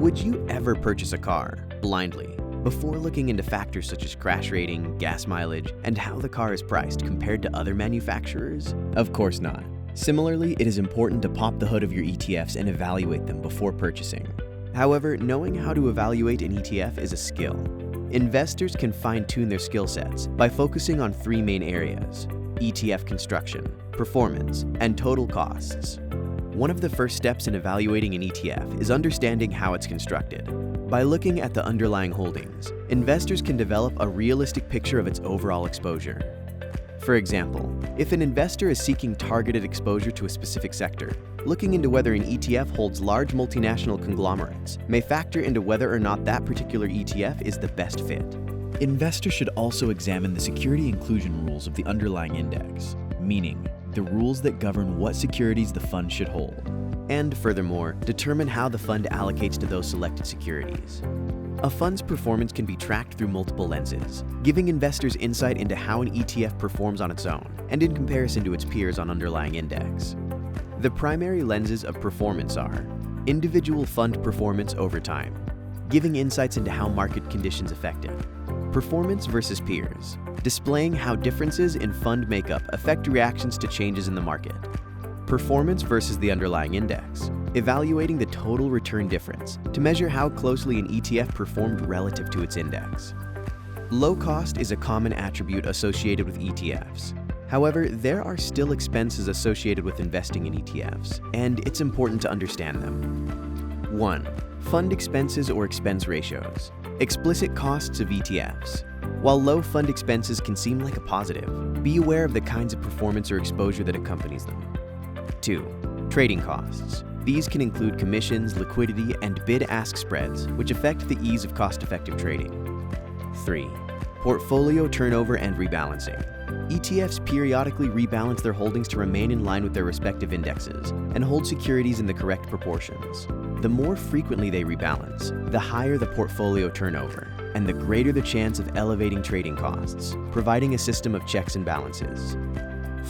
Would you ever purchase a car blindly before looking into factors such as crash rating, gas mileage, and how the car is priced compared to other manufacturers? Of course not. Similarly, it is important to pop the hood of your ETFs and evaluate them before purchasing. However, knowing how to evaluate an ETF is a skill. Investors can fine-tune their skill sets by focusing on three main areas: ETF construction, performance, and total costs. One of the first steps in evaluating an ETF is understanding how it's constructed. By looking at the underlying holdings, investors can develop a realistic picture of its overall exposure. For example, if an investor is seeking targeted exposure to a specific sector, looking into whether an ETF holds large multinational conglomerates may factor into whether or not that particular ETF is the best fit. Investors should also examine the security inclusion rules of the underlying index, meaning the rules that govern what securities the fund should hold, and furthermore, determine how the fund allocates to those selected securities. A fund's performance can be tracked through multiple lenses, giving investors insight into how an ETF performs on its own and in comparison to its peers on underlying index. The primary lenses of performance are individual fund performance over time, giving insights into how market conditions affect it; performance versus peers, displaying how differences in fund makeup affect reactions to changes in the market; performance versus the underlying index, evaluating the total return difference to measure how closely an ETF performed relative to its index. Low cost is a common attribute associated with ETFs. However, there are still expenses associated with investing in ETFs, and it's important to understand them. 1. Fund expenses or expense ratios. Explicit costs of ETFs. While low fund expenses can seem like a positive, be aware of the kinds of performance or exposure that accompanies them. 2. Trading costs. These can include commissions, liquidity, and bid-ask spreads, which affect the ease of cost-effective trading. 3. Portfolio turnover and rebalancing. ETFs periodically rebalance their holdings to remain in line with their respective indexes and hold securities in the correct proportions. The more frequently they rebalance, the higher the portfolio turnover, and the greater the chance of elevating trading costs, providing a system of checks and balances.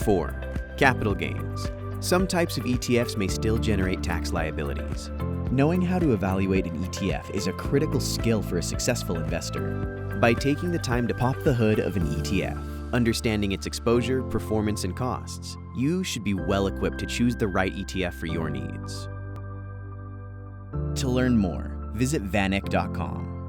4. Capital gains. Some types of ETFs may still generate tax liabilities. Knowing how to evaluate an ETF is a critical skill for a successful investor. By taking the time to pop the hood of an ETF, understanding its exposure, performance, and costs, you should be well equipped to choose the right ETF for your needs. To learn more, visit VanEck.com.